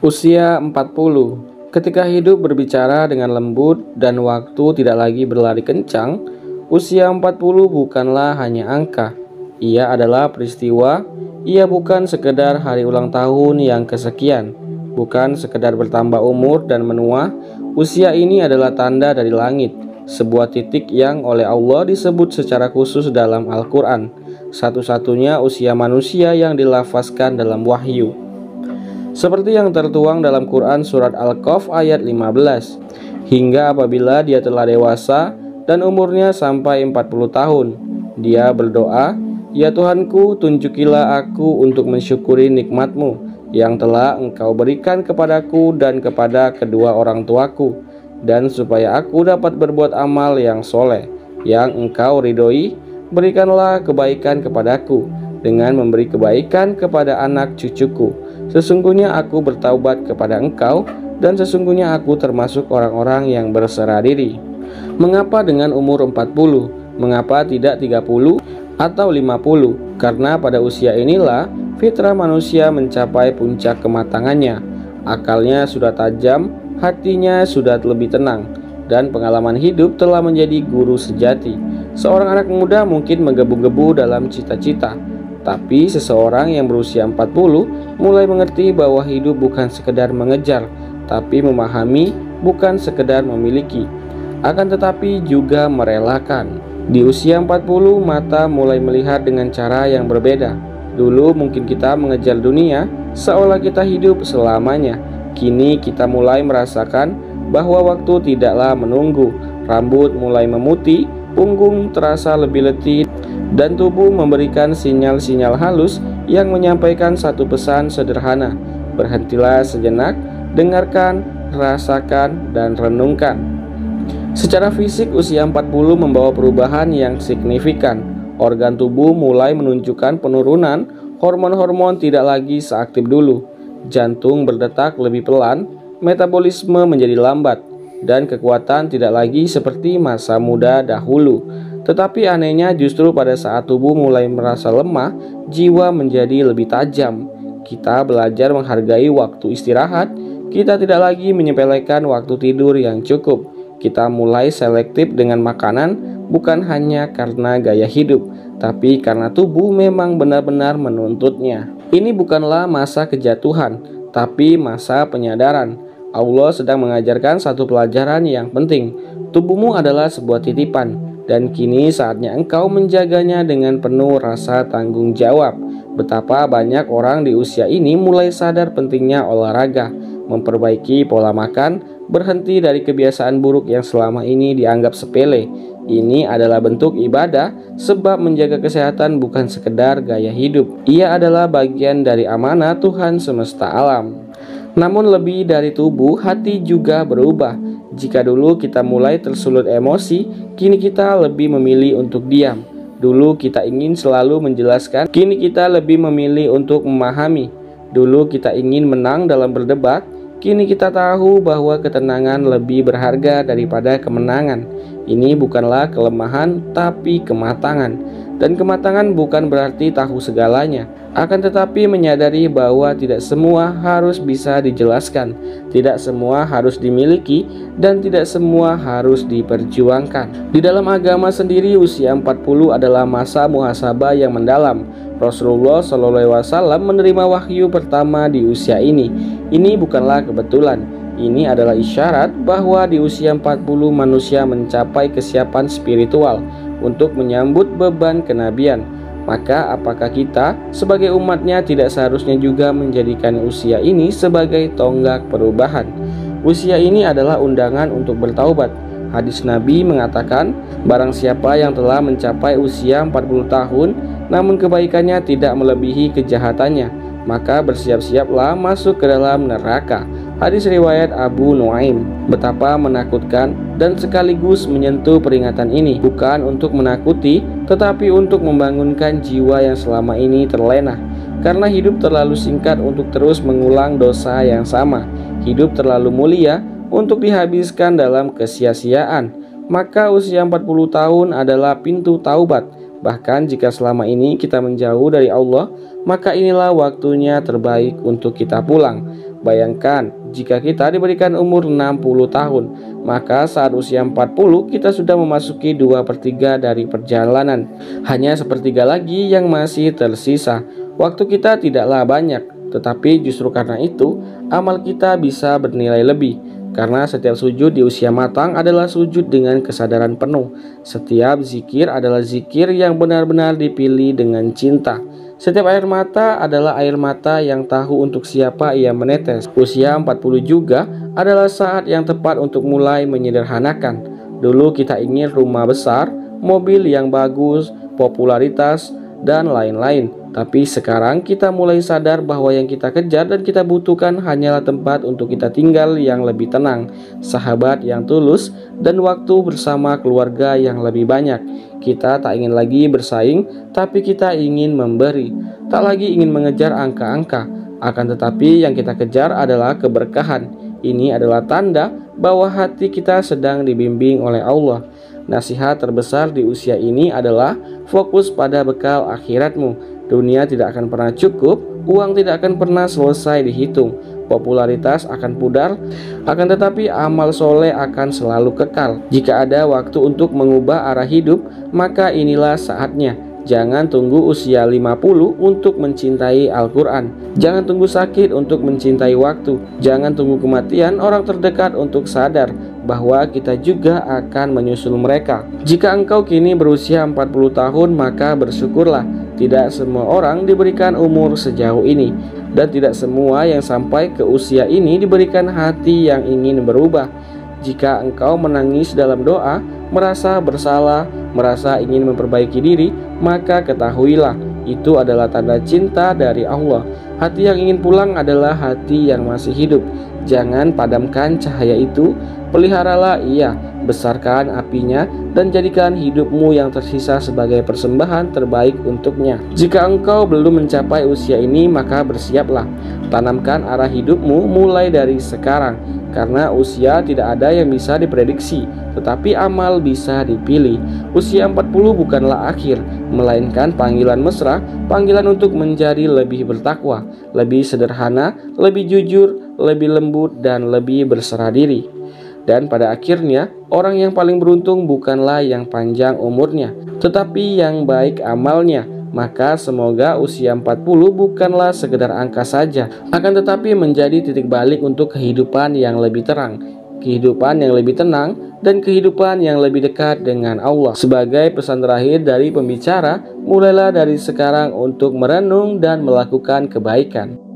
Usia 40. Ketika hidup berbicara dengan lembut dan waktu tidak lagi berlari kencang, usia 40 bukanlah hanya angka. Ia adalah peristiwa. Ia bukan sekedar hari ulang tahun yang kesekian, bukan sekedar bertambah umur dan menua. Usia ini adalah tanda dari langit, sebuah titik yang oleh Allah disebut secara khusus dalam Al-Quran, satu-satunya usia manusia yang dilafazkan dalam wahyu. Seperti yang tertuang dalam Quran surat Al-Kahf ayat 15, hingga apabila dia telah dewasa dan umurnya sampai 40 tahun, dia berdoa, "Ya Tuhanku, tunjukilah aku untuk mensyukuri nikmat-Mu yang telah Engkau berikan kepadaku dan kepada kedua orang tuaku, dan supaya aku dapat berbuat amal yang soleh, yang Engkau ridhoi. Berikanlah kebaikan kepadaku dengan memberi kebaikan kepada anak cucuku. Sesungguhnya aku bertaubat kepada Engkau, dan sesungguhnya aku termasuk orang-orang yang berserah diri." Mengapa dengan umur 40? Mengapa tidak 30 atau 50? Karena pada usia inilah fitrah manusia mencapai puncak kematangannya. Akalnya sudah tajam, hatinya sudah lebih tenang, dan pengalaman hidup telah menjadi guru sejati. Seorang anak muda mungkin menggebu-gebu dalam cita-cita, tapi seseorang yang berusia 40 mulai mengerti bahwa hidup bukan sekedar mengejar, tapi memahami, bukan sekedar memiliki, akan tetapi juga merelakan. Di usia 40, mata mulai melihat dengan cara yang berbeda. Dulu mungkin kita mengejar dunia seolah kita hidup selamanya. Kini kita mulai merasakan bahwa waktu tidaklah menunggu. Rambut mulai memutih, punggung terasa lebih letih, dan tubuh memberikan sinyal-sinyal halus yang menyampaikan satu pesan sederhana: berhentilah sejenak, dengarkan, rasakan, dan renungkan. Secara fisik, usia 40 membawa perubahan yang signifikan. Organ tubuh mulai menunjukkan penurunan, hormon-hormon tidak lagi seaktif dulu, jantung berdetak lebih pelan, metabolisme menjadi lambat, dan kekuatan tidak lagi seperti masa muda dahulu. Tetapi anehnya justru pada saat tubuh mulai merasa lemah, jiwa menjadi lebih tajam. Kita belajar menghargai waktu istirahat. Kita tidak lagi menyepelekan waktu tidur yang cukup. Kita mulai selektif dengan makanan, bukan hanya karena gaya hidup, tapi karena tubuh memang benar-benar menuntutnya. Ini bukanlah masa kejatuhan, tapi masa penyadaran. Allah sedang mengajarkan satu pelajaran yang penting. Tubuhmu adalah sebuah titipan, dan kini saatnya engkau menjaganya dengan penuh rasa tanggung jawab. Betapa banyak orang di usia ini mulai sadar pentingnya olahraga, memperbaiki pola makan, berhenti dari kebiasaan buruk yang selama ini dianggap sepele. Ini adalah bentuk ibadah, sebab menjaga kesehatan bukan sekedar gaya hidup. Ia adalah bagian dari amanah Tuhan semesta alam. Namun lebih dari tubuh, hati juga berubah. Jika dulu kita mulai tersulut emosi, kini kita lebih memilih untuk diam. Dulu kita ingin selalu menjelaskan, kini kita lebih memilih untuk memahami. Dulu kita ingin menang dalam berdebat, kini kita tahu bahwa ketenangan lebih berharga daripada kemenangan. Ini bukanlah kelemahan, tapi kematangan. Dan kematangan bukan berarti tahu segalanya, akan tetapi menyadari bahwa tidak semua harus bisa dijelaskan, tidak semua harus dimiliki, dan tidak semua harus diperjuangkan. Di dalam agama sendiri, usia 40 adalah masa muhasabah yang mendalam. Rasulullah SAW menerima wahyu pertama di usia ini. Ini bukanlah kebetulan. Ini adalah isyarat bahwa di usia 40 manusia mencapai kesiapan spiritual untuk menyambut beban kenabian. Maka apakah kita sebagai umatnya tidak seharusnya juga menjadikan usia ini sebagai tonggak perubahan? Usia ini adalah undangan untuk bertaubat. Hadis Nabi mengatakan, barang siapa yang telah mencapai usia 40 tahun namun kebaikannya tidak melebihi kejahatannya, maka bersiap-siaplah masuk ke dalam neraka. Hadis riwayat Abu Nuaim. Betapa menakutkan dan sekaligus menyentuh peringatan ini, bukan untuk menakuti, tetapi untuk membangunkan jiwa yang selama ini terlena. Karena hidup terlalu singkat untuk terus mengulang dosa yang sama. Hidup terlalu mulia untuk dihabiskan dalam kesia-siaan. Maka usia 40 tahun adalah pintu taubat. Bahkan jika selama ini kita menjauh dari Allah, maka inilah waktunya terbaik untuk kita pulang. Bayangkan, jika kita diberikan umur 60 tahun, maka saat usia 40 kita sudah memasuki 2/3 dari perjalanan. Hanya sepertiga lagi yang masih tersisa. Waktu kita tidaklah banyak, tetapi justru karena itu, amal kita bisa bernilai lebih. Karena setiap sujud di usia matang adalah sujud dengan kesadaran penuh. Setiap zikir adalah zikir yang benar-benar dipilih dengan cinta. Setiap air mata adalah air mata yang tahu untuk siapa ia menetes. Usia 40 juga adalah saat yang tepat untuk mulai menyederhanakan. Dulu kita ingin rumah besar, mobil yang bagus, popularitas, dan lain-lain. Tapi sekarang kita mulai sadar bahwa yang kita kejar dan kita butuhkan hanyalah tempat untuk kita tinggal yang lebih tenang, sahabat yang tulus, dan waktu bersama keluarga yang lebih banyak. Kita tak ingin lagi bersaing, tapi kita ingin memberi. Tak lagi ingin mengejar angka-angka. Akan tetapi yang kita kejar adalah keberkahan. Ini adalah tanda bahwa hati kita sedang dibimbing oleh Allah. Nasihat terbesar di usia ini adalah fokus pada bekal akhiratmu. Dunia tidak akan pernah cukup, uang tidak akan pernah selesai dihitung, popularitas akan pudar, akan tetapi amal soleh akan selalu kekal. Jika ada waktu untuk mengubah arah hidup, maka inilah saatnya. Jangan tunggu usia 50 untuk mencintai Al-Quran. Jangan tunggu sakit untuk mencintai waktu. Jangan tunggu kematian orang terdekat untuk sadar bahwa kita juga akan menyusul mereka. Jika engkau kini berusia 40 tahun, maka bersyukurlah. Tidak semua orang diberikan umur sejauh ini, dan tidak semua yang sampai ke usia ini diberikan hati yang ingin berubah. Jika engkau menangis dalam doa, merasa bersalah, merasa ingin memperbaiki diri, maka ketahuilah itu adalah tanda cinta dari Allah. Hati yang ingin pulang adalah hati yang masih hidup. Jangan padamkan cahaya itu, peliharalah ia, besarkan apinya, dan jadikan hidupmu yang tersisa sebagai persembahan terbaik untuknya. Jika engkau belum mencapai usia ini, maka bersiaplah. Tanamkan arah hidupmu mulai dari sekarang, karena usia tidak ada yang bisa diprediksi, tetapi amal bisa dipilih. Usia 40 bukanlah akhir, melainkan panggilan mesra, panggilan untuk menjadi lebih bertakwa, lebih sederhana, lebih jujur, lebih lembut, dan lebih berserah diri. Dan pada akhirnya, orang yang paling beruntung bukanlah yang panjang umurnya, tetapi yang baik amalnya. Maka semoga usia 40 bukanlah sekedar angka saja, akan tetapi menjadi titik balik untuk kehidupan yang lebih terang, kehidupan yang lebih tenang, dan kehidupan yang lebih dekat dengan Allah. Sebagai pesan terakhir dari pembicara, mulailah dari sekarang untuk merenung dan melakukan kebaikan.